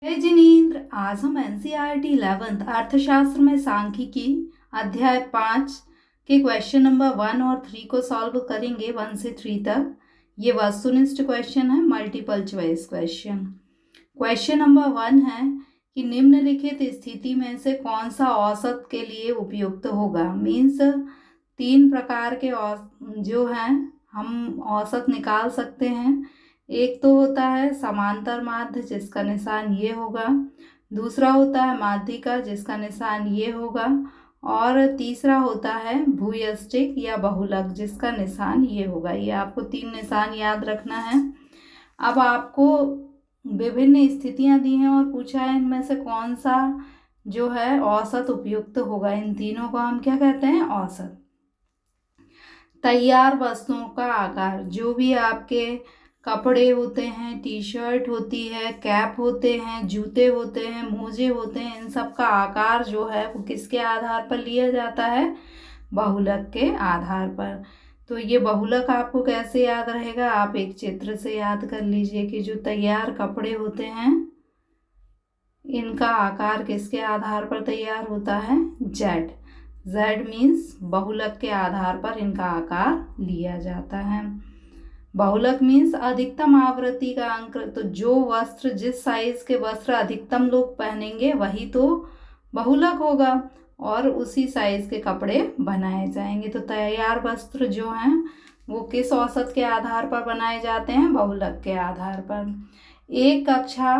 जय जिनेन्द्र। आज हम एनसीईआरटी 11th अर्थशास्त्र में सांख्यिकी अध्याय 5 के क्वेश्चन नंबर 1 और 3 को सॉल्व करेंगे 1 से 3 तक। ये वस्तुनिष्ठ क्वेश्चन है, multiple choice question. Question number 1 है कि निम्नलिखित स्थिति में से कौन सा औसत के लिए उपयुक्त होगा। मीन्स 3 प्रकार के जो हैं हम औसत निकाल सकते हैं। एक तो होता है समांतर माध्य जिसका निशान ये होगा, दूसरा होता है माध्यिका जिसका निशान ये होगा, और तीसरा होता है भूयष्टिक या बहुलक जिसका निशान ये होगा। ये आपको 3 निशान याद रखना है। अब आपको विभिन्न स्थितियां दी हैं और पूछा है इनमें से कौन सा जो है औसत उपयुक्त होगा। इन तीनों को हम क्या कहते हैं? औसत। तैयार वस्तुओं का आकार, जो भी आपके कपड़े होते हैं, टी शर्ट होती है, कैप होते हैं, जूते होते हैं, मोजे होते हैं, इन सब का आकार जो है वो किसके आधार पर लिया जाता है? बहुलक के आधार पर। तो ये बहुलक आपको कैसे याद रहेगा? आप एक चित्र से याद कर लीजिए कि जो तैयार कपड़े होते हैं इनका आकार किसके आधार पर तैयार होता है? जेड। जेड मीन्स बहुलक के आधार पर इनका आकार लिया जाता है। बहुलक मीन्स अधिकतम आवृत्ति का अंक। तो जो वस्त्र, जिस साइज के वस्त्र अधिकतम लोग पहनेंगे वही तो बहुलक होगा और उसी साइज के कपड़े बनाए जाएंगे। तो तैयार वस्त्र जो हैं वो किस औसत के आधार पर बनाए जाते हैं? बहुलक के आधार पर। एक कक्षा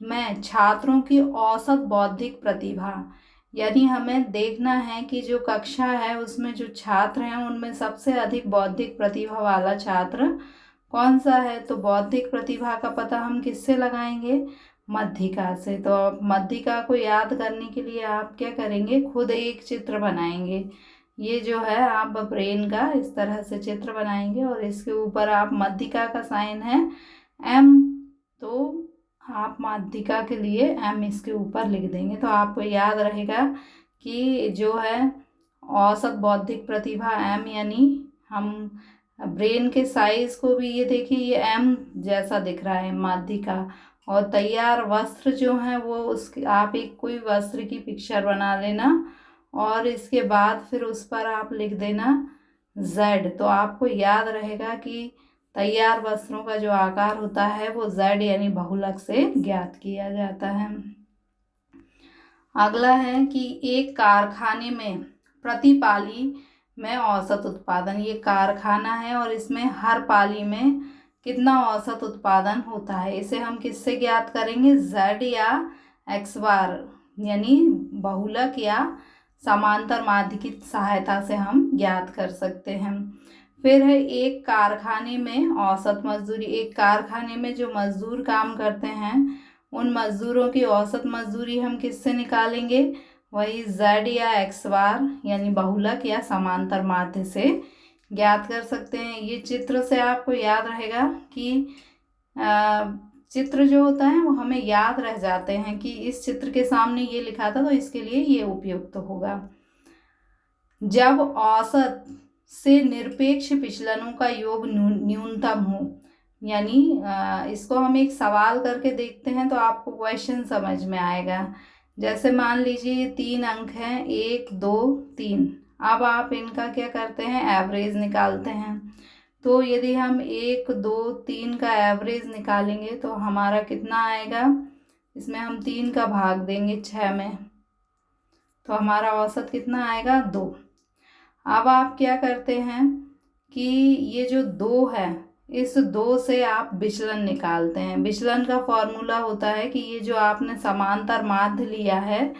में छात्रों की औसत बौद्धिक प्रतिभा, यानी हमें देखना है कि जो कक्षा है उसमें जो छात्र हैं उनमें सबसे अधिक बौद्धिक प्रतिभा वाला छात्र कौन सा है। तो बौद्धिक प्रतिभा का पता हम किससे लगाएंगे? मध्यिका से। तो मध्यिका को याद करने के लिए आप क्या करेंगे? खुद एक चित्र बनाएंगे। ये जो है आप ब्रेन का इस तरह से चित्र बनाएंगे और इसके ऊपर आप मध्यिका का साइन है एम, तो आप माध्यिका के लिए एम इसके ऊपर लिख देंगे। तो आपको याद रहेगा कि जो है औसत बौद्धिक प्रतिभा एम, यानी हम ब्रेन के साइज को भी ये देखिए ये एम जैसा दिख रहा है माध्यिका। और तैयार वस्त्र जो हैं वो उसके आप एक कोई वस्त्र की पिक्चर बना लेना और इसके बाद फिर उस पर आप लिख देना जेड। तो आपको याद रहेगा कि तैयार वस्त्रों का जो आकार होता है वो जेड यानी बहुलक से ज्ञात किया जाता है। अगला है कि एक कारखाने में प्रति पाली में औसत उत्पादन। ये कारखाना है और इसमें हर पाली में कितना औसत उत्पादन होता है, इसे हम किससे ज्ञात करेंगे? जेड या एक्स बार यानी बहुलक या समांतर माध्य की सहायता से हम ज्ञात कर सकते हैं। फिर है एक कारखाने में औसत मजदूरी। एक कारखाने में जो मजदूर काम करते हैं उन मजदूरों की औसत मजदूरी हम किससे निकालेंगे? वही जेड या एक्स बार यानी बहुलक या समांतर माध्य से ज्ञात कर सकते हैं। ये चित्र से आपको याद रहेगा कि चित्र जो होता है वो हमें याद रह जाते हैं कि इस चित्र के सामने ये लिखा था तो इसके लिए ये उपयुक्त होगा। जब औसत से निरपेक्ष विचलनों का योग न्यूनतम हो, यानी इसको हम एक सवाल करके देखते हैं तो आपको क्वेश्चन समझ में आएगा। जैसे मान लीजिए 3 अंक हैं, 1 2 3। अब आप इनका क्या करते हैं? एवरेज निकालते हैं। तो यदि हम 1 2 3 का एवरेज निकालेंगे तो हमारा कितना आएगा? इसमें हम 3 का भाग देंगे 6 में तो हमारा औसत कितना आएगा? 2। अब आप क्या करते हैं कि ये जो 2 है इस 2 से आप विचलन निकालते हैं। विचलन का फॉर्मूला होता है कि ये जो आपने समांतर माध्य लिया है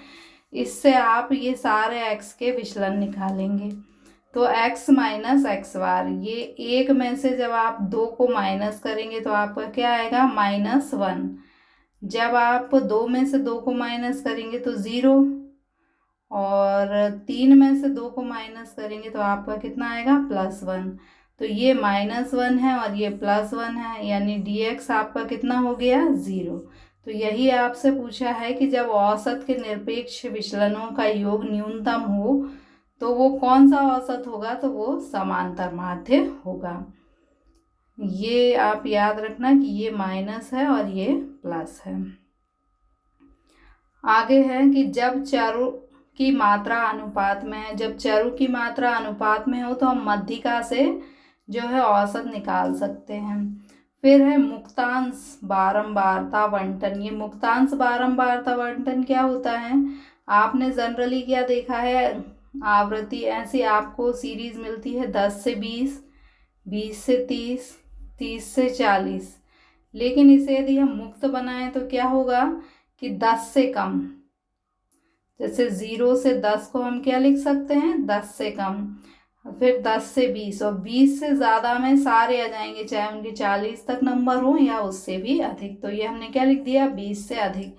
इससे आप ये सारे x के विचलन निकालेंगे। तो x माइनस एक्स बार, ये 1 में से जब आप 2 को माइनस करेंगे तो आपका क्या आएगा? -1। जब आप 2 में से 2 को माइनस करेंगे तो 0 और 3 में से 2 को माइनस करेंगे तो आपका कितना आएगा? +1। तो ये -1 है और ये +1 है यानी dx आपका कितना हो गया? 0। तो यही आपसे पूछा है कि जब औसत के निरपेक्ष विचलनों का योग न्यूनतम हो तो वो कौन सा औसत होगा? तो वो समांतर माध्य होगा। ये आप याद रखना कि ये माइनस है और ये प्लस है। आगे है कि जब चरों की मात्रा अनुपात में है, जब चरों की मात्रा अनुपात में हो तो हम मध्यिका से जो है औसत निकाल सकते हैं। फिर है मुक्तांश बारंबारता बंटन। ये मुक्तांश बारंबारता बंटन क्या होता है? आपने जनरली क्या देखा है, आवृत्ति ऐसी आपको सीरीज मिलती है 10 से 20, 20 से 30, 30 से 40, लेकिन इसे यदि हम मुक्त बनाएं तो क्या होगा कि 10 से कम। जैसे 0 से 10 को हम क्या लिख सकते हैं, 10 से कम। फिर 10 से 20, और 20 से ज़्यादा में सारे आ जाएंगे, चाहे उनके 40 तक नंबर हो या उससे भी अधिक। तो ये हमने क्या लिख दिया, 20 से अधिक।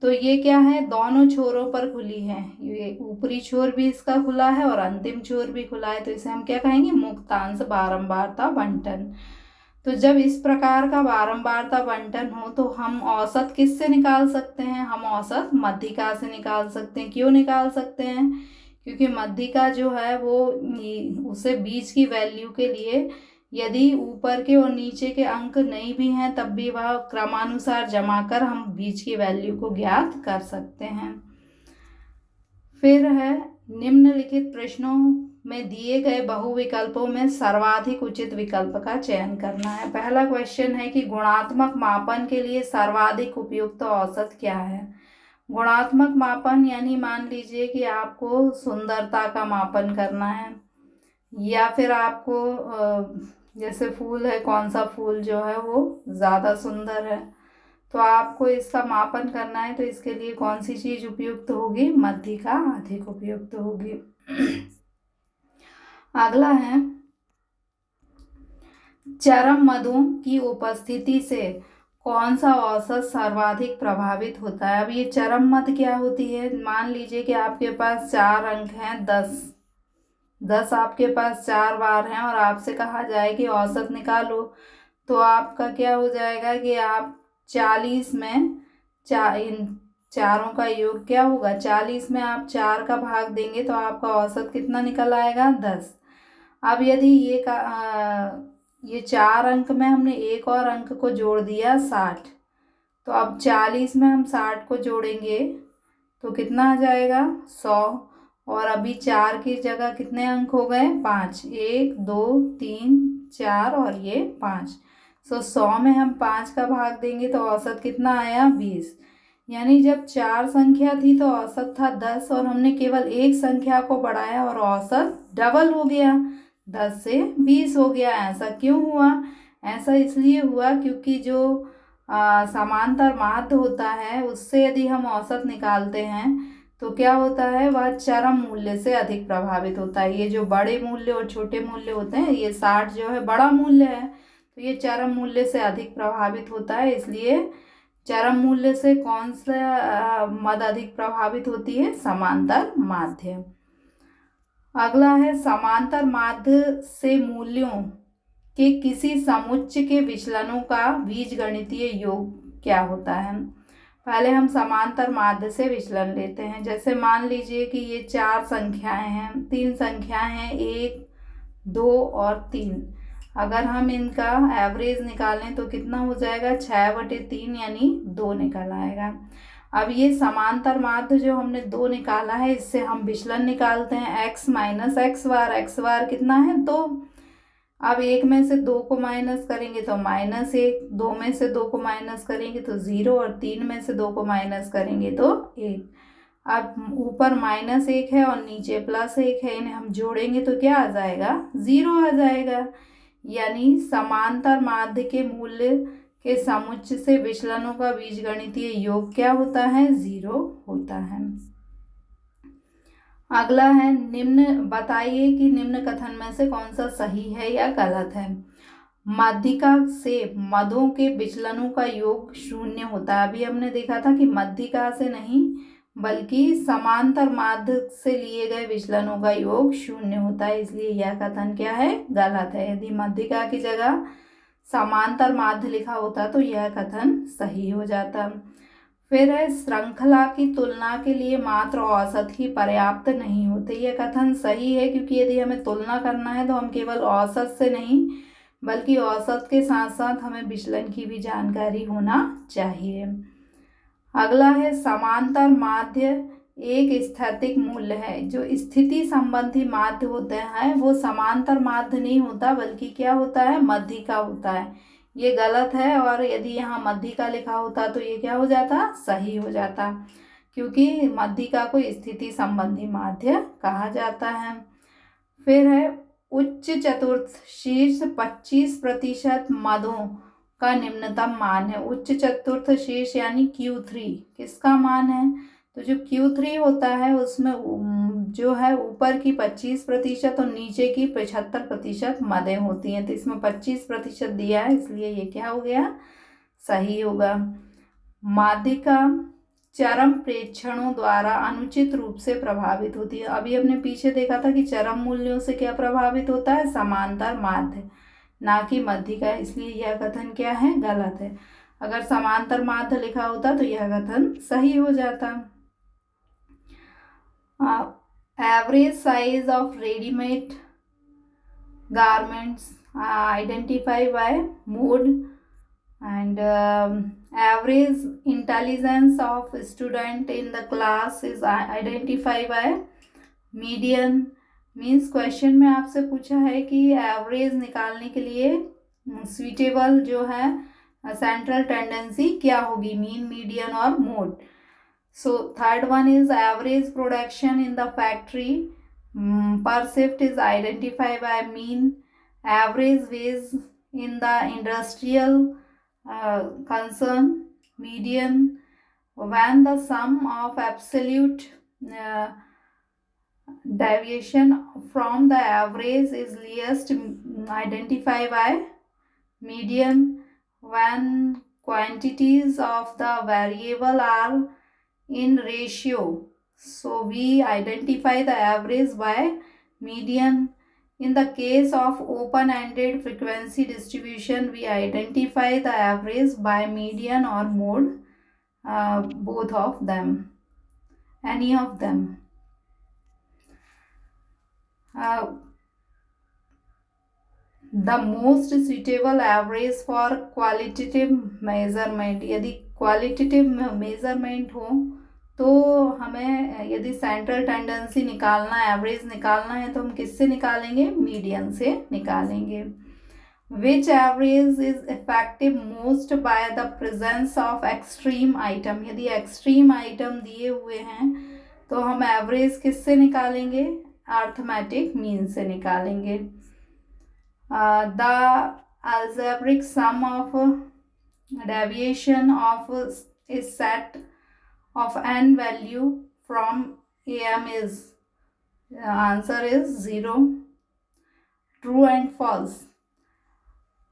तो ये क्या है, दोनों छोरों पर खुली है, ये ऊपरी छोर भी इसका खुला है और अंतिम छोर भी खुला है, तो इसे हम क्या कहेंगे, मुक्तांश बारंबारता बंटन। तो जब इस प्रकार का बारंबारता बंटन हो तो हम औसत किससे निकाल सकते हैं, हम औसत मध्यिका से निकाल सकते हैं। क्यों निकाल सकते हैं? क्योंकि मध्यिका जो है वो उसे बीच की वैल्यू के लिए यदि ऊपर के और नीचे के अंक नहीं भी हैं तब भी वह क्रमानुसार जमा कर हम बीच की वैल्यू को ज्ञात कर सकते हैं। फिर है निम्नलिखित प्रश्नों में दिए गए बहुविकल्पों में सर्वाधिक उचित विकल्प का चयन करना है। पहला क्वेश्चन है कि गुणात्मक मापन के लिए सर्वाधिक उपयुक्त औसत क्या है। गुणात्मक मापन यानी मान लीजिए कि आपको सुंदरता का मापन करना है, या फिर आपको जैसे फूल है, कौन सा फूल जो है वो ज़्यादा सुंदर है, तो आपको इसका मापन करना है, तो इसके लिए कौन सी चीज़ उपयुक्त होगी, मध्यिका अधिक उपयुक्त होगी। अगला है चरम मदों की उपस्थिति से कौन सा औसत सर्वाधिक प्रभावित होता है। अब ये चरम मद क्या होती है, मान लीजिए कि आपके पास 4 अंक हैं, 10 आपके पास 4 बार हैं और आपसे कहा जाए कि औसत निकालो, तो आपका क्या हो जाएगा कि आप 40 में इन चारों का योग क्या होगा, 40 में आप 4 का भाग देंगे तो आपका औसत कितना निकल आएगा, 10। अब यदि ये 4 अंक में हमने एक और अंक को जोड़ दिया 60, तो अब 40 में हम 60 को जोड़ेंगे तो कितना आ जाएगा, 100। और अभी 4 की जगह कितने अंक हो गए, 5, 1 2 3 4 और ये 5। 100 में हम 5 का भाग देंगे तो औसत कितना आया, 20। यानी जब 4 संख्या थी तो औसत था 10 और हमने केवल एक संख्या को बढ़ाया और औसत डबल हो गया, 10 से 20 हो गया। ऐसा क्यों हुआ? ऐसा इसलिए हुआ क्योंकि जो समांतर माध्य होता है उससे यदि हम औसत निकालते हैं तो क्या होता है, वह चरम मूल्य से अधिक प्रभावित होता है। ये जो बड़े मूल्य और छोटे मूल्य होते हैं, ये 60 जो है बड़ा मूल्य है, तो ये चरम मूल्य से अधिक प्रभावित होता है, इसलिए चरम मूल्य से कौन सा मद अधिक प्रभावित होती है, समांतर माध्य। अगला है समांतर माध्य से मूल्यों के किसी समुच्चय के विचलनों का बीजगणितीय योग क्या होता है। पहले हम समांतर माध्य से विचलन लेते हैं। जैसे मान लीजिए कि ये 4 संख्याएं हैं, 3 संख्याएं हैं, 1 2 और 3। अगर हम इनका एवरेज निकालें तो कितना हो जाएगा, 6/3 यानी 2 निकल आएगा। अब ये समांतर माध्य जो हमने 2 निकाला है, इससे हम विचलन निकालते हैं, x माइनस एक्स बार। एक्स बार कितना है, 2। अब 1 में से 2 को माइनस करेंगे तो -1, 2 में से 2 को माइनस करेंगे तो 0 और 3 में से 2 को माइनस करेंगे तो 1। अब ऊपर -1 है और नीचे +1 है, इन्हें हम जोड़ेंगे तो क्या आ जाएगा, 0 आ जाएगा। यानी समांतर माध्य के मूल्य के समुच्चय से विचलनों का बीजगणितीय योग क्या होता है, 0 होता है। अगला है निम्न बताइए कि निम्न कथन में से कौन सा सही है या गलत है। मध्यिका से मदों के विचलनों का योग 0 होता है। अभी हमने देखा था कि मध्यिका से नहीं बल्कि समांतर माध्य से लिए गए विचलनों का योग 0 होता है, इसलिए यह कथन क्या है, गलत है। यदि मध्यिका की जगह समांतर माध्य लिखा होता तो यह कथन सही हो जाता। फिर है श्रृंखला की तुलना के लिए मात्र औसत ही पर्याप्त नहीं होते। यह कथन सही है क्योंकि यदि हमें तुलना करना है तो हम केवल औसत से नहीं बल्कि औसत के साथ साथ हमें विचलन की भी जानकारी होना चाहिए। अगला है समांतर माध्य एक स्थैतिक मूल्य है। जो स्थिति संबंधी माध्य होते हैं वो समांतर माध्य नहीं होता, बल्कि क्या होता है, मध्यिका होता है। ये गलत है, और यदि यहाँ मध्यिका लिखा होता तो ये क्या हो जाता, सही हो जाता, क्योंकि मध्यिका को स्थिति संबंधी माध्य कहा जाता है। फिर है उच्च चतुर्थ शीर्ष 25% मदों का निम्नतम मान है। उच्च चतुर्थ शीर्ष यानी Q3 किसका मान है, तो जो Q3 होता है उसमें जो है ऊपर की 25% और नीचे की 75% मदें होती हैं। तो इसमें 25% दिया है, इसलिए ये क्या हो गया, सही होगा। माध्यिका चरम प्रेक्षणों द्वारा अनुचित रूप से प्रभावित होती है। अभी हमने पीछे देखा था कि चरम मूल्यों से क्या प्रभावित होता है, समांतर माध्य, ना कि मध्यिका, इसलिए यह कथन क्या है, गलत है। अगर समांतर माध्य लिखा होता तो यह कथन सही हो जाता। Average size of readymade garments identify bye mode and average intelligence of student in the class is identified by median। Means question में आपसे पूछा है कि एवरेज निकालने के लिए सुइटेबल जो है सेंट्रल टेंडेंसी क्या होगी, मीन, मीडियन और mode. So third one is average production in the factory per shift is identify by mean. Average wage in the industrial concern, median। when the sum of absolute deviation from the average is least, identify by median। when quantities of the variable are in ratio, so we identify the average by median। In the case of open-ended frequency distribution, we identify the average by median or mode, both of them, any of them। The most suitable average for qualitative measurement, यदि qualitative measurement हो तो हमें यदि central tendency निकालना, average निकालना है तो हम किससे निकालेंगे, मीडियन से निकालेंगे। Which average is effective most by the presence of extreme item, यदि एक्सट्रीम आइटम दिए हुए हैं तो हम एवरेज किससे निकालेंगे, अर्थमेटिक मीन से निकालेंगे। The algebraic sum of deviation of is set of n value from am is, answer is 0। true and false,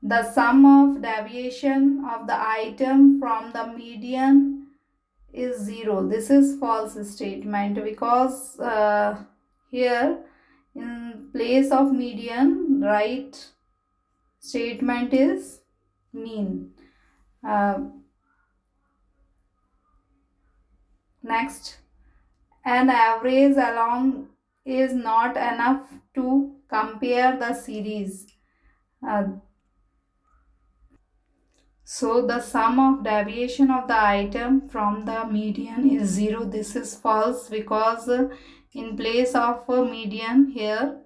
the sum of deviation of the item from the median is 0, this is false statement, because here in place of median right statement is mean। next, an average along is not enough to compare the series, so the sum of deviation of the item from the median is 0, this is false, because in place of median here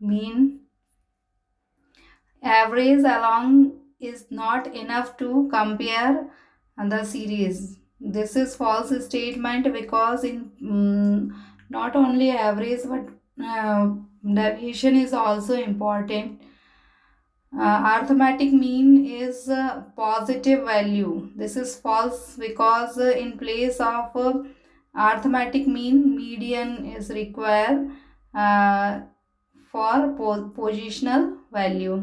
mean, average along is not enough to compare the series, this is false statement, because in not only average but deviation is also important। arithmetic mean is positive value, this is false, because in place of arithmetic mean median is required for positional value।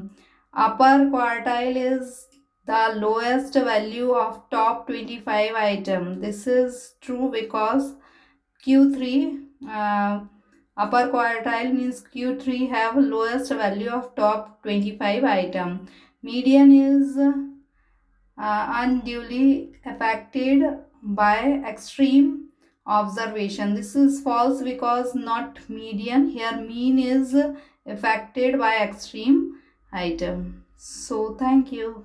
upper quartile is the lowest value of top 25 item, this is true, because Q3 upper quartile means Q3 have lowest value of top 25 item। median is unduly affected by extreme observation, this is false, because not median, here mean is affected by extreme item। so thank you।